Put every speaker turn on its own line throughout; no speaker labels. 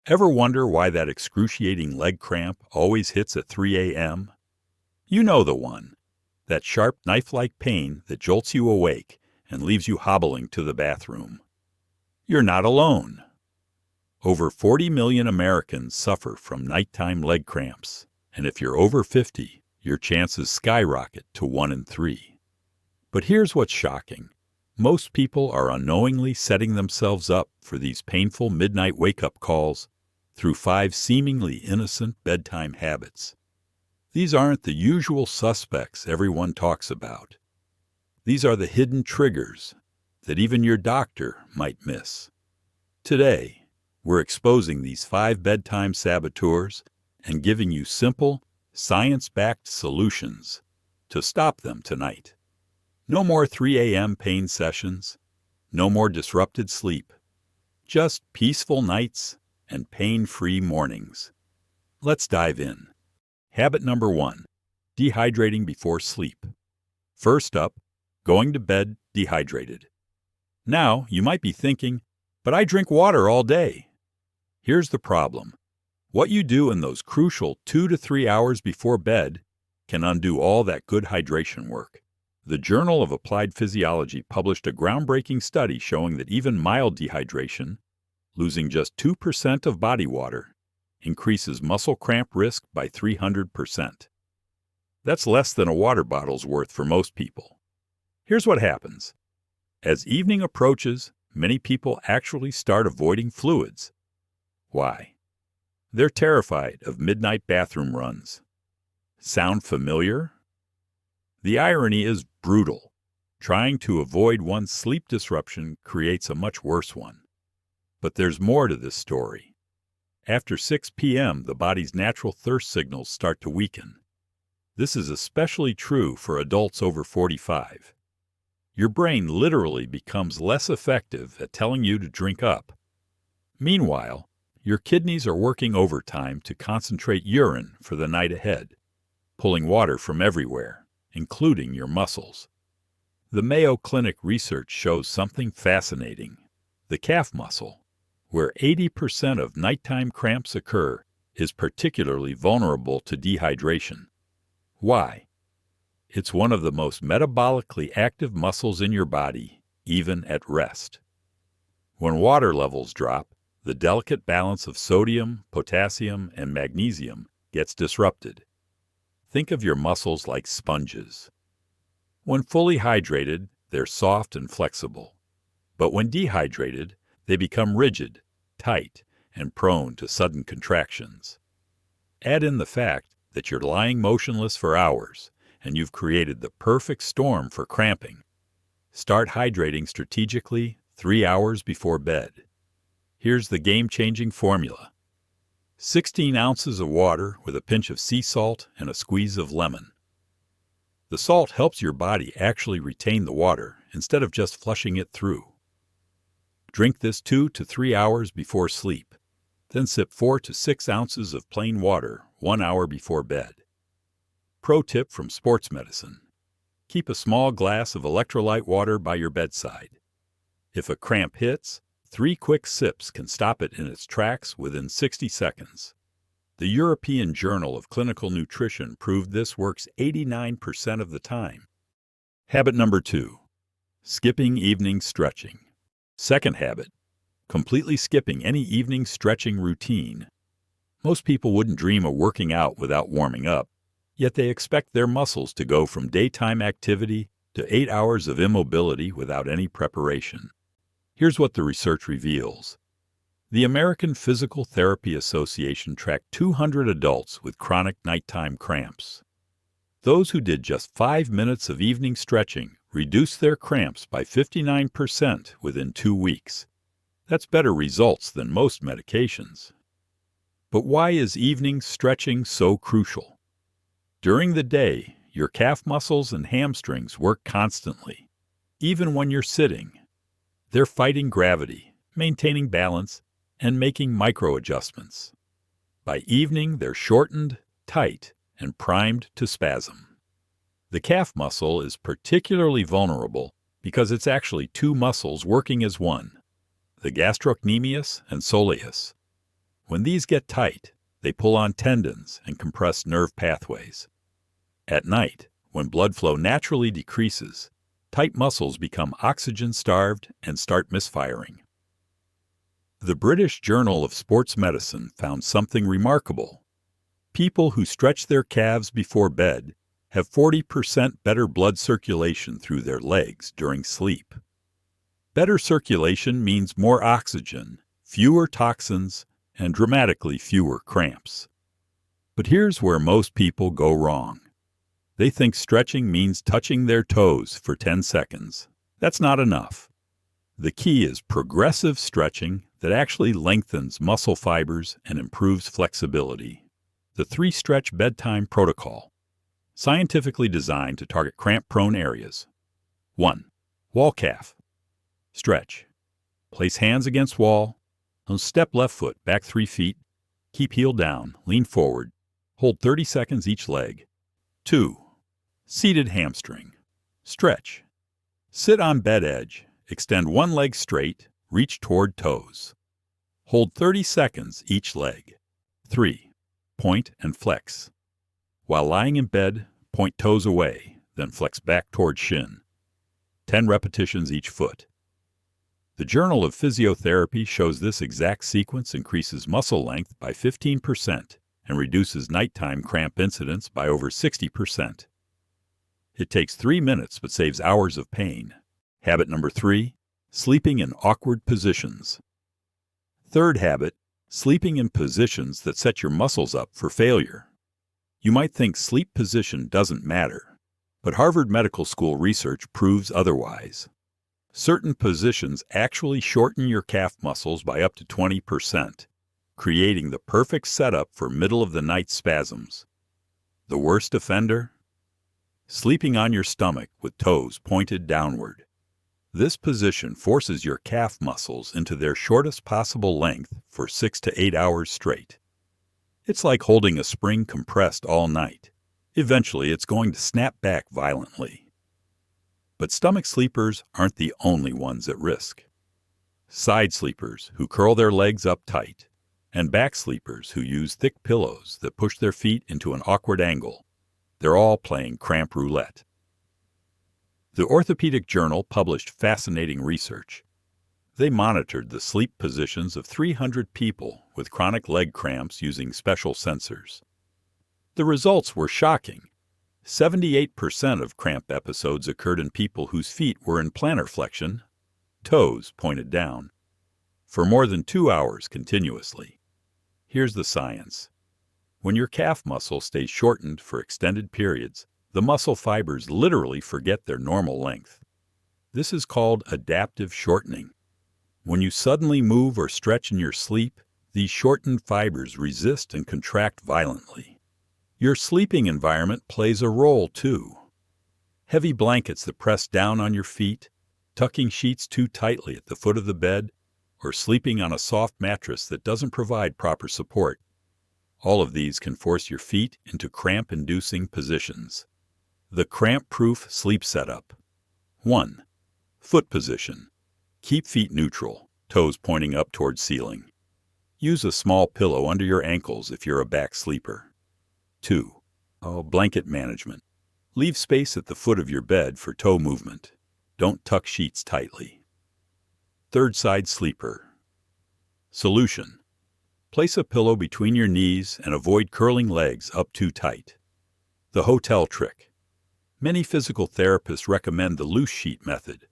Ever wonder why that excruciating leg cramp always hits at 3 a.m.? You know the one. That sharp knife-like pain that jolts you awake and leaves you hobbling to the bathroom. You're not alone. Over 40 million Americans suffer from nighttime leg cramps, and if you're over 50, your chances skyrocket to 1 in 3. But here's what's shocking. Most people are unknowingly setting themselves up for these painful midnight wake-up calls through 5 seemingly innocent bedtime habits. These aren't the usual suspects everyone talks about. These are the hidden triggers that even your doctor might miss. Today, we're exposing these 5 bedtime saboteurs and giving you simple, science-backed solutions to stop them tonight. No more 3 a.m. pain sessions, no more disrupted sleep, just peaceful nights and pain-free mornings. Let's dive in. Habit number 1, dehydrating before sleep. First up, going to bed dehydrated. Now, you might be thinking, but I drink water all day. Here's the problem. What you do in those crucial 2 to 3 hours before bed can undo all that good hydration work. The Journal of Applied Physiology published a groundbreaking study showing that even mild dehydration, losing just 2% of body water, increases muscle cramp risk by 300%. That's less than a water bottle's worth for most people. Here's what happens. As evening approaches, many people actually start avoiding fluids. Why? They're terrified of midnight bathroom runs. Sound familiar? The irony is brutal. Trying to avoid one sleep disruption creates a much worse one. But there's more to this story. After 6 p.m., the body's natural thirst signals start to weaken. This is especially true for adults over 45. Your brain literally becomes less effective at telling you to drink up. Meanwhile, your kidneys are working overtime to concentrate urine for the night ahead, pulling water from everywhere, including your muscles. The Mayo Clinic research shows something fascinating. The calf muscle, where 80% of nighttime cramps occur, is particularly vulnerable to dehydration. Why? It's one of the most metabolically active muscles in your body, even at rest. When water levels drop, the delicate balance of sodium, potassium, and magnesium gets disrupted. Think of your muscles like sponges. When fully hydrated, they're soft and flexible. But when dehydrated, they become rigid, tight, and prone to sudden contractions. Add in the fact that you're lying motionless for hours, and you've created the perfect storm for cramping. Start hydrating strategically 3 hours before bed. Here's the game-changing formula. 16 ounces of water with a pinch of sea salt and a squeeze of lemon. The salt helps your body actually retain the water instead of just flushing it through. Drink this 2 to 3 hours before sleep. Then sip 4 to 6 ounces of plain water 1 hour before bed. Pro tip from sports medicine. Keep a small glass of electrolyte water by your bedside. If a cramp hits, 3 quick sips can stop it in its tracks within 60 seconds. The European Journal of Clinical Nutrition proved this works 89% of the time. Habit number 2, skipping evening stretching. Second habit, completely skipping any evening stretching routine. Most people wouldn't dream of working out without warming up, yet they expect their muscles to go from daytime activity to 8 hours of immobility without any preparation. Here's what the research reveals. The American Physical Therapy Association tracked 200 adults with chronic nighttime cramps. Those who did just 5 minutes of evening stretching reduced their cramps by 59% within 2 weeks. That's better results than most medications. But why is evening stretching so crucial? During the day, your calf muscles and hamstrings work constantly, even when you're sitting. They're fighting gravity, maintaining balance, and making micro-adjustments. By evening, they're shortened, tight, and primed to spasm. The calf muscle is particularly vulnerable because it's actually 2 muscles working as one, the gastrocnemius and soleus. When these get tight, they pull on tendons and compress nerve pathways. At night, when blood flow naturally decreases, tight muscles become oxygen-starved and start misfiring. The British Journal of Sports Medicine found something remarkable. People who stretch their calves before bed have 40% better blood circulation through their legs during sleep. Better circulation means more oxygen, fewer toxins, and dramatically fewer cramps. But here's where most people go wrong. They think stretching means touching their toes for 10 seconds. That's not enough. The key is progressive stretching that actually lengthens muscle fibers and improves flexibility. The 3-stretch bedtime protocol, scientifically designed to target cramp-prone areas. 1. Wall calf. Stretch. Place hands against wall. Step left foot back 3 feet. Keep heel down, lean forward. Hold 30 seconds each leg. 2. Seated hamstring. Stretch. Sit on bed edge. Extend one leg straight. Reach toward toes. Hold 30 seconds each leg. 3. Point and flex. While lying in bed, point toes away, then flex back toward shin. 10 repetitions each foot. The Journal of Physiotherapy shows this exact sequence increases muscle length by 15% and reduces nighttime cramp incidence by over 60%. It takes 3 minutes but saves hours of pain. Habit number 3, sleeping in awkward positions. Third habit, sleeping in positions that set your muscles up for failure. You might think sleep position doesn't matter, but Harvard Medical School research proves otherwise. Certain positions actually shorten your calf muscles by up to 20%, creating the perfect setup for middle-of-the-night spasms. The worst offender? Sleeping on your stomach with toes pointed downward. This position forces your calf muscles into their shortest possible length for 6 to 8 hours straight. It's like holding a spring compressed all night. Eventually, it's going to snap back violently. But stomach sleepers aren't the only ones at risk. Side sleepers who curl their legs up tight, and back sleepers who use thick pillows that push their feet into an awkward angle. They're all playing cramp roulette. The Orthopedic Journal published fascinating research. They monitored the sleep positions of 300 people with chronic leg cramps using special sensors. The results were shocking. 78% of cramp episodes occurred in people whose feet were in plantar flexion, toes pointed down, for more than 2 hours continuously. Here's the science. When your calf muscle stays shortened for extended periods, the muscle fibers literally forget their normal length. This is called adaptive shortening. When you suddenly move or stretch in your sleep, these shortened fibers resist and contract violently. Your sleeping environment plays a role, too. Heavy blankets that press down on your feet, tucking sheets too tightly at the foot of the bed, or sleeping on a soft mattress that doesn't provide proper support. All of these can force your feet into cramp-inducing positions. The cramp-proof sleep setup. 1. Foot position. Keep feet neutral, toes pointing up toward ceiling. Use a small pillow under your ankles if you're a back sleeper. 2. Blanket management. Leave space at the foot of your bed for toe movement. Don't tuck sheets tightly. Third side sleeper. Solution. Place a pillow between your knees and avoid curling legs up too tight. The hotel trick. Many physical therapists recommend the loose sheet method.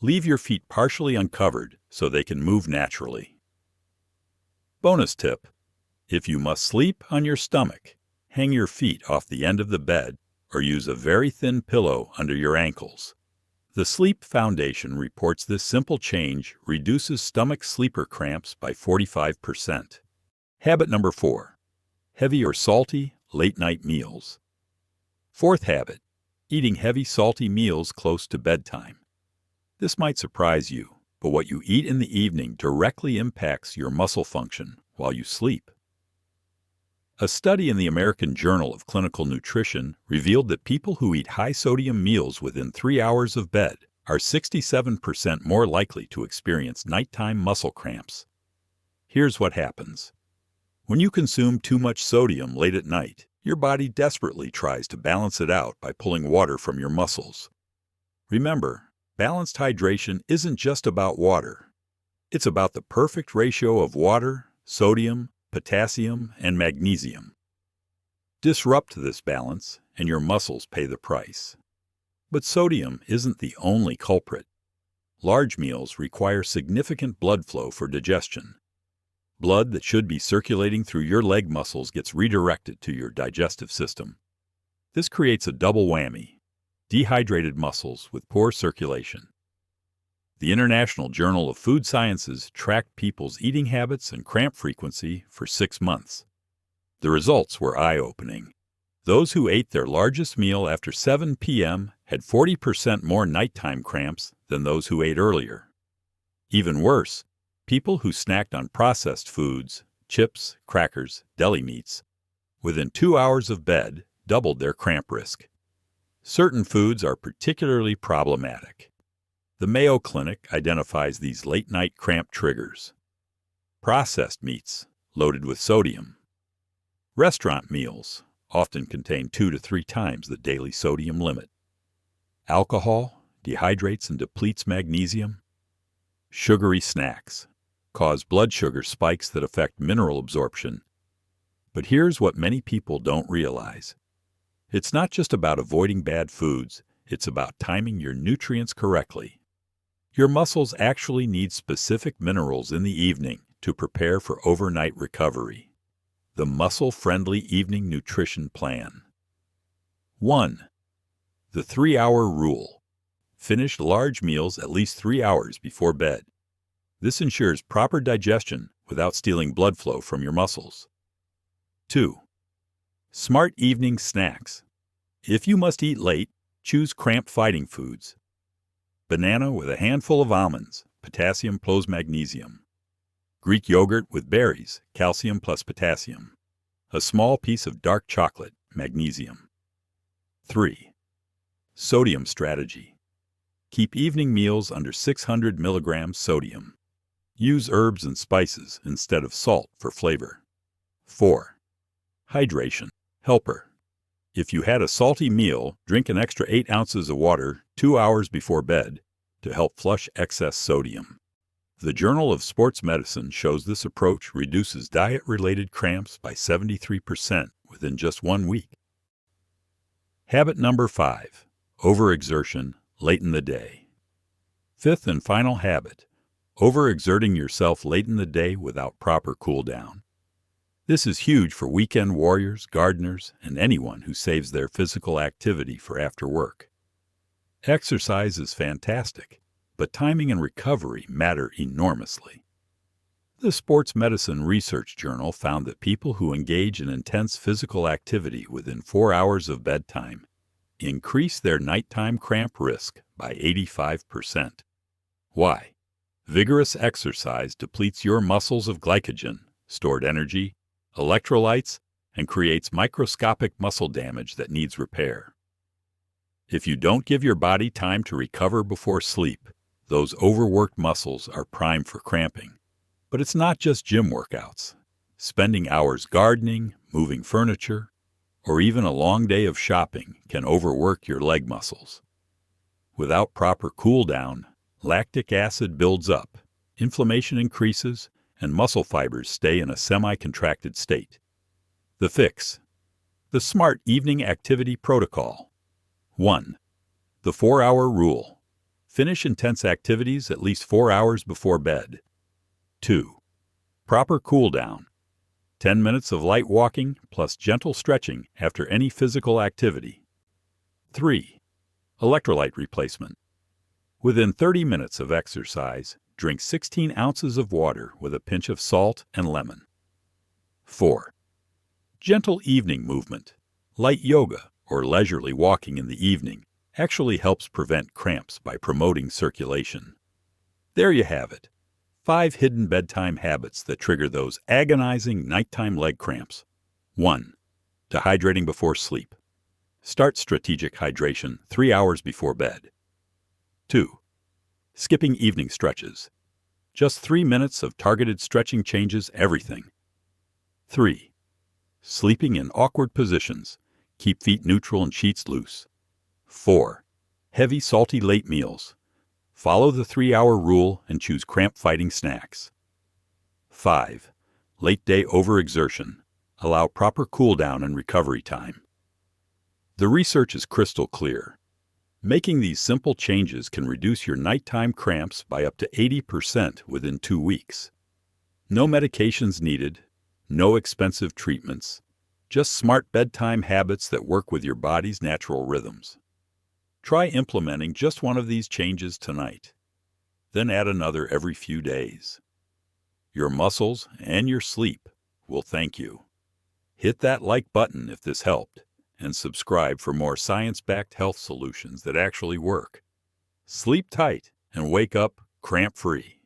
Leave your feet partially uncovered so they can move naturally. Bonus tip. If you must sleep on your stomach, hang your feet off the end of the bed or use a very thin pillow under your ankles. The Sleep Foundation reports this simple change reduces stomach sleeper cramps by 45%. Habit number 4. Heavy or salty late-night meals. Fourth habit. Eating heavy salty meals close to bedtime. This might surprise you, but what you eat in the evening directly impacts your muscle function while you sleep. A study in the American Journal of Clinical Nutrition revealed that people who eat high-sodium meals within 3 hours of bed are 67% more likely to experience nighttime muscle cramps. Here's what happens. When you consume too much sodium late at night, your body desperately tries to balance it out by pulling water from your muscles. Remember, balanced hydration isn't just about water. It's about the perfect ratio of water, sodium, potassium, and magnesium. Disrupt this balance, and your muscles pay the price. But sodium isn't the only culprit. Large meals require significant blood flow for digestion. Blood that should be circulating through your leg muscles gets redirected to your digestive system. This creates a double whammy: dehydrated muscles with poor circulation. The International Journal of Food Sciences tracked people's eating habits and cramp frequency for 6 months. The results were eye-opening. Those who ate their largest meal after 7 p.m. had 40% more nighttime cramps than those who ate earlier. Even worse, people who snacked on processed foods, chips, crackers, deli meats, within 2 hours of bed doubled their cramp risk. Certain foods are particularly problematic. The Mayo Clinic identifies these late-night cramp triggers: processed meats, loaded with sodium. Restaurant meals often contain 2 to 3 times the daily sodium limit. Alcohol dehydrates and depletes magnesium. Sugary snacks cause blood sugar spikes that affect mineral absorption. But here's what many people don't realize. It's not just about avoiding bad foods, it's about timing your nutrients correctly. Your muscles actually need specific minerals in the evening to prepare for overnight recovery. The Muscle-Friendly Evening Nutrition Plan. 1. The 3-hour rule. Finish large meals at least 3 hours before bed. This ensures proper digestion without stealing blood flow from your muscles. 2. Smart evening snacks. If you must eat late, choose cramp-fighting foods. Banana with a handful of almonds, potassium plus magnesium. Greek yogurt with berries, calcium plus potassium. A small piece of dark chocolate, magnesium. 3. Sodium strategy. Keep evening meals under 600 milligrams sodium. Use herbs and spices instead of salt for flavor. 4. Hydration. Helper. If you had a salty meal, drink an extra 8 ounces of water 2 hours before bed to help flush excess sodium. The Journal of Sports Medicine shows this approach reduces diet-related cramps by 73% within just 1 week. Habit number 5. Overexertion late in the day. Fifth and final habit: overexerting yourself late in the day without proper cool-down. This is huge for weekend warriors, gardeners, and anyone who saves their physical activity for after work. Exercise is fantastic, but timing and recovery matter enormously. The Sports Medicine Research Journal found that people who engage in intense physical activity within 4 hours of bedtime increase their nighttime cramp risk by 85%. Why? Vigorous exercise depletes your muscles of glycogen, stored energy, electrolytes, and creates microscopic muscle damage that needs repair. If you don't give your body time to recover before sleep, those overworked muscles are primed for cramping. But it's not just gym workouts. Spending hours gardening, moving furniture, or even a long day of shopping can overwork your leg muscles. Without proper cool-down, lactic acid builds up, inflammation increases, and muscle fibers stay in a semi-contracted state. The fix: the SMART Evening Activity Protocol. 1. The 4-hour rule. Finish intense activities at least 4 hours before bed. 2. Proper cool-down. 10 minutes of light walking plus gentle stretching after any physical activity. 3. Electrolyte replacement. Within 30 minutes of exercise, drink 16 ounces of water with a pinch of salt and lemon. 4. Gentle evening movement. Light yoga or leisurely walking in the evening actually helps prevent cramps by promoting circulation. There you have it. 5 hidden bedtime habits that trigger those agonizing nighttime leg cramps. 1. Dehydrating before sleep. Start strategic hydration 3 hours before bed. 2. Skipping evening stretches. Just 3 minutes of targeted stretching changes everything. 3. Sleeping in awkward positions. Keep feet neutral and sheets loose. 4. Heavy, salty late meals. Follow the 3-hour rule and choose cramp-fighting snacks. 5. Late day overexertion. Allow proper cool down and recovery time. The research is crystal clear. Making these simple changes can reduce your nighttime cramps by up to 80% within 2 weeks. No medications needed, no expensive treatments, just smart bedtime habits that work with your body's natural rhythms. Try implementing just one of these changes tonight, then add another every few days. Your muscles and your sleep will thank you. Hit that like button if this helped, and subscribe for more science-backed health solutions that actually work. Sleep tight and wake up cramp-free.